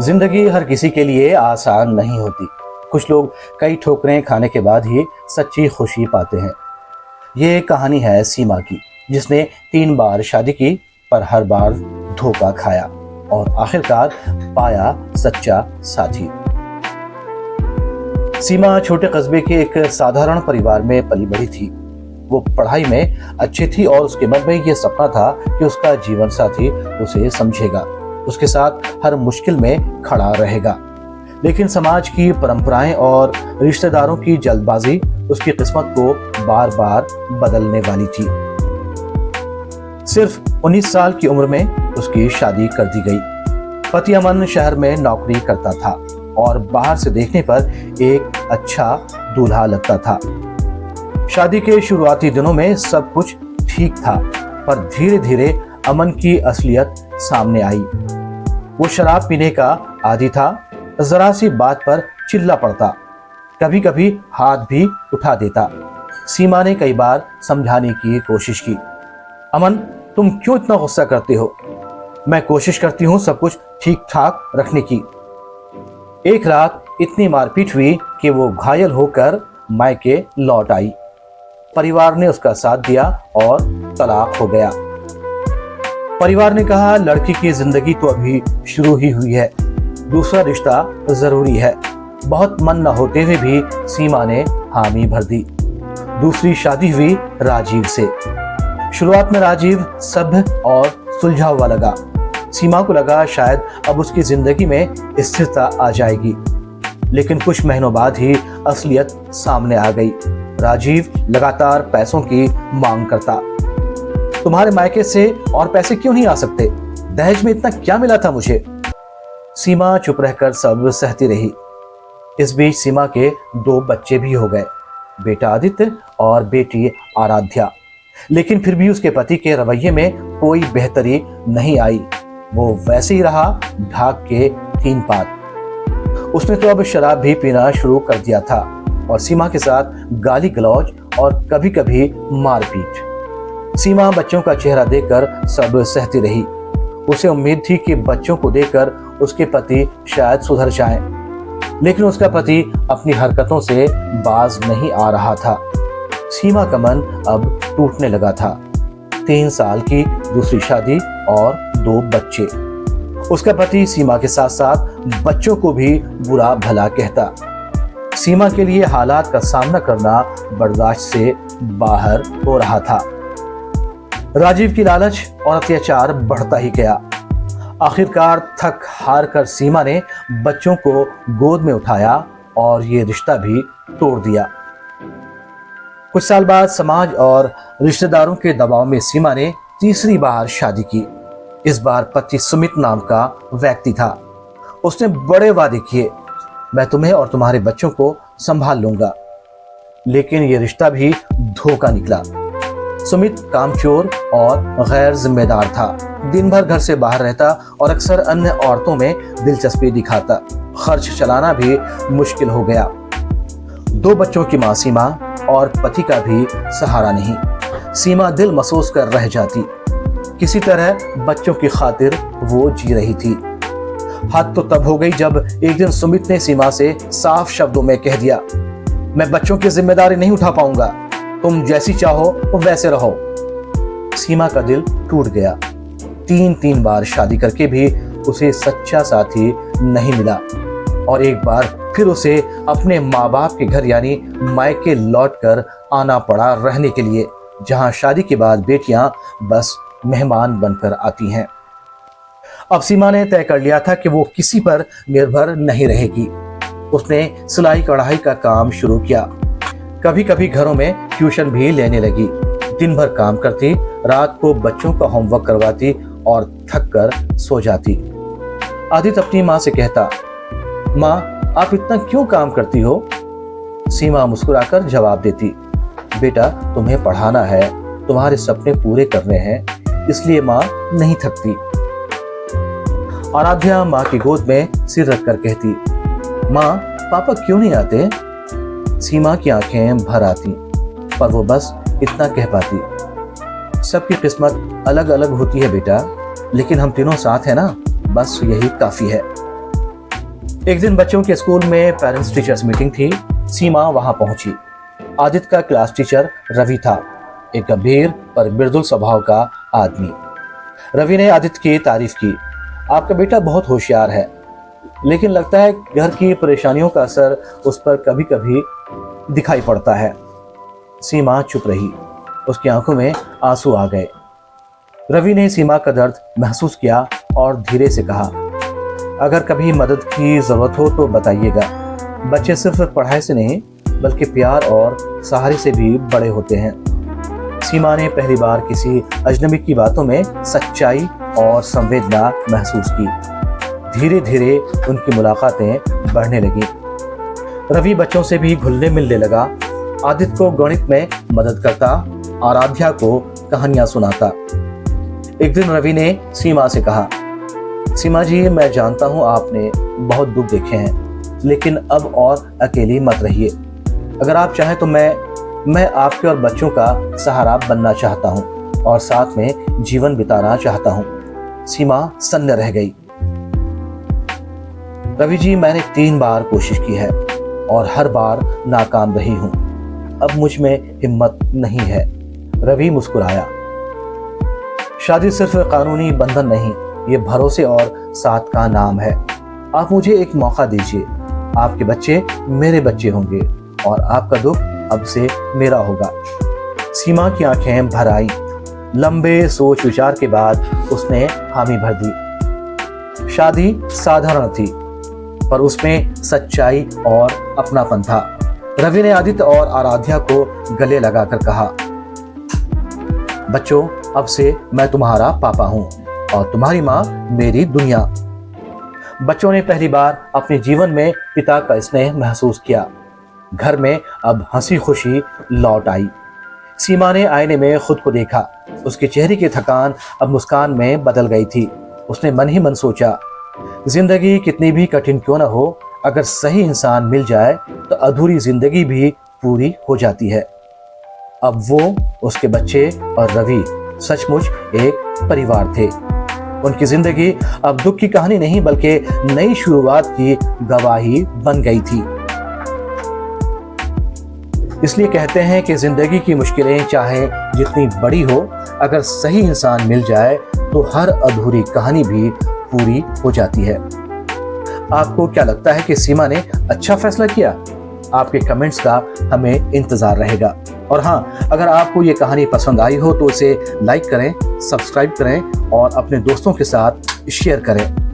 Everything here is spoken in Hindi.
जिंदगी हर किसी के लिए आसान नहीं होती। कुछ लोग कई ठोकरें खाने के बाद ही सच्ची खुशी पाते हैं। ये कहानी है सीमा की, जिसने 3 बार शादी की पर हर बार धोखा खाया और आखिरकार पाया सच्चा साथी। सीमा छोटे कस्बे के एक साधारण परिवार में पली बढ़ी थी। वो पढ़ाई में अच्छी थी और उसके मन में ये सपना था कि उसका जीवन साथी उसे समझेगा, उसके साथ हर मुश्किल में खड़ा रहेगा। लेकिन समाज की परंपराएं और रिश्तेदारों की जल्दबाजी उसकी किस्मत को बार बार बदलने वाली थी। सिर्फ 19 साल की उम्र में उसकी शादी कर दी गई। पति अमन शहर में नौकरी करता था और बाहर से देखने पर एक अच्छा दूल्हा लगता था। शादी के शुरुआती दिनों में सब कुछ ठीक था, पर धीरे धीरे अमन की असलियत सामने आई। वो शराब पीने का आदी था, जरा सी बात पर चिल्ला पड़ता, कभी कभी हाथ भी उठा देता। सीमा ने कई बार समझाने की कोशिश की। अमन, तुम क्यों इतना गुस्सा करते हो? मैं कोशिश करती हूँ सब कुछ ठीक ठाक रखने की। एक रात इतनी मारपीट हुई कि वो घायल होकर मायके लौट आई। परिवार ने उसका साथ दिया और तलाक हो गया। परिवार ने कहा, लड़की की जिंदगी तो अभी शुरू ही हुई है, दूसरा रिश्ता जरूरी है। बहुत मन न होते हुए भी सीमा ने हामी भर दी। दूसरी शादी हुई राजीव से। शुरुआत में राजीव सभ्य और सुलझा हुआ लगा। सीमा को लगा शायद अब उसकी जिंदगी में स्थिरता आ जाएगी, लेकिन कुछ महीनों बाद ही असलियत सामने आ गई। राजीव लगातार पैसों की मांग करता। तुम्हारे मायके से और पैसे क्यों नहीं आ सकते? दहेज में इतना क्या मिला था मुझे? सीमा चुप रहकर सब सहती रही। इस बीच सीमा के 2 बच्चे भी हो गए, बेटा आदित्य और बेटी आराध्या। लेकिन फिर भी उसके पति के रवैये में कोई बेहतरी नहीं आई। वो वैसे ही रहा, ढाक के 3 पात। उसने तो अब शराब भी पीना शुरू कर दिया था और सीमा के साथ गाली गलौज और कभी कभी मारपीट। सीमा बच्चों का चेहरा देखकर सब सहती रही। उसे उम्मीद थी कि बच्चों को देखकर उसके पति शायद सुधर जाएं, लेकिन उसका पति अपनी हरकतों से बाज नहीं आ रहा था। सीमा का मन अब टूटने लगा था। 3 साल की दूसरी शादी और 2 बच्चे। उसका पति सीमा के साथ साथ बच्चों को भी बुरा भला कहता। सीमा के लिए हालात का सामना करना बर्दाश्त से बाहर हो रहा था। राजीव की लालच और अत्याचार बढ़ता ही गया। आखिरकार थक हार कर सीमा ने बच्चों को गोद में उठाया और ये रिश्ता भी तोड़ दिया। कुछ साल बाद समाज और रिश्तेदारों के दबाव में सीमा ने तीसरी बार शादी की। इस बार पति सुमित नाम का व्यक्ति था। उसने बड़े वादे किए, मैं तुम्हें और तुम्हारे बच्चों को संभाल लूंगा। लेकिन यह रिश्ता भी धोखा निकला। सुमित कामचोर और गैर जिम्मेदार था। दिन भर घर से बाहर रहता और अक्सर अन्य औरतों में दिलचस्पी दिखाता। खर्च चलाना भी मुश्किल हो गया। 2 बच्चों की मां सीमा और पति का भी सहारा नहीं। सीमा दिल मसोस कर रह जाती। किसी तरह बच्चों की खातिर वो जी रही थी। हद तो तब हो गई जब एक दिन सुमित ने सीमा से साफ शब्दों में कह दिया, मैं बच्चों की जिम्मेदारी नहीं उठा पाऊंगा, तुम जैसी चाहो वैसे रहो। सीमा का दिल टूट गया। 3 बार शादी करके भी उसे सच्चा साथी नहीं मिला और एक बार फिर उसे अपने माँ बाप के घर यानी मायके लौटकर आना पड़ा रहने के लिए, जहां शादी के बाद बेटियां बस मेहमान बनकर आती हैं। अब सीमा ने तय कर लिया था कि वो किसी पर निर्भर नहीं रहेगी। उसने सिलाई कढ़ाई का काम शुरू किया। कभी कभी घरों में ट्यूशन भी लेने लगी। दिन भर काम करती, रात को बच्चों का होमवर्क करवाती और थक कर सो जाती। आदित्य अपनी माँ से कहता, माँ आप इतना क्यों काम करती हो? सीमा मुस्कुराकर जवाब देती, बेटा तुम्हें पढ़ाना है, तुम्हारे सपने पूरे करने हैं, इसलिए माँ नहीं थकती। आराध्या माँ की गोद में सिर रखकर कहती, माँ पापा क्यों नहीं आते? सीमा की आंखें भर आती, पर वो बस इतना कह पाती, सबकी किस्मत अलग अलग होती है बेटा, लेकिन हम तीनों साथ हैं ना, बस यही काफी है। एक दिन बच्चों के स्कूल में पेरेंट्स टीचर्स मीटिंग थी। सीमा वहां पहुंची। आदित्य का क्लास टीचर रवि था, एक गंभीर पर मृदुल स्वभाव का आदमी। रवि ने आदित्य की तारीफ की। आपका बेटा बहुत होशियार है, लेकिन लगता है घर की परेशानियों का असर उस पर कभी कभी दिखाई पड़ता है। सीमा चुप रही। उसकी आंखों में आंसू आ गए। रवि ने सीमा का दर्द महसूस किया और धीरे से कहा, अगर कभी मदद की जरूरत हो तो बताइएगा। बच्चे सिर्फ पढ़ाई से नहीं बल्कि प्यार और सहारे से भी बड़े होते हैं। सीमा ने पहली बार किसी अजनबी की बातों में सच्चाई और संवेदना महसूस की। धीरे धीरे उनकी मुलाकातें बढ़ने लगी। रवि बच्चों से भी घुलने मिलने लगा। आदित्य को गणित में मदद करता, आराध्या को कहानियां सुनाता। एक दिन रवि ने सीमा से कहा, सीमा जी, मैं जानता हूं आपने बहुत दुख देखे हैं, लेकिन अब और अकेली मत रहिए। अगर आप चाहें तो मैं आपके और बच्चों का सहारा बनना चाहता हूं और साथ में जीवन बिताना चाहता हूं। सीमा सन्न रह गई। रवि जी, मैंने 3 बार कोशिश की है और हर बार नाकाम रही हूं। अब मुझ में हिम्मत नहीं है। रवि मुस्कुराया। शादी सिर्फ कानूनी बंधन नहीं, ये भरोसे और साथ का नाम है। आप मुझे एक मौका दीजिए। आपके बच्चे मेरे बच्चे होंगे और आपका दुख अब से मेरा होगा। सीमा की आंखें भर आई। लंबे सोच विचार के बाद उसने हामी भर दी। शादी साधारण थी, पर उसमें सच्चाई और अपनापन था। रवि ने आदित्य और आराध्या को गले लगाकर कहा, बच्चों, अब से मैं तुम्हारा पापा हूं और तुम्हारी माँ मेरी दुनिया। बच्चों ने पहली बार अपने जीवन में पिता का स्नेह महसूस किया। घर में अब हंसी खुशी लौट आई। सीमा ने आईने में खुद को देखा। उसके चेहरे की थकान अब मुस्कान में बदल गई थी। उसने मन ही मन सोचा, जिंदगी कितनी भी कठिन क्यों न हो, अगर सही इंसान मिल जाए तो अधूरी जिंदगी भी पूरी हो जाती है। अब वो, उसके बच्चे और रवि सचमुच एक परिवार थे। उनकी जिंदगी अब दुख की कहानी नहीं बल्कि नई शुरुआत की गवाही बन गई थी। इसलिए कहते हैं कि जिंदगी की मुश्किलें चाहे जितनी बड़ी हो, अगर सही इंसान मिल जाए तो हर अधूरी कहानी भी पूरी हो जाती है। आपको क्या लगता है कि सीमा ने अच्छा फैसला किया? आपके कमेंट्स का हमें इंतजार रहेगा। और हाँ, अगर आपको ये कहानी पसंद आई हो तो इसे लाइक करें, सब्सक्राइब करें और अपने दोस्तों के साथ शेयर करें।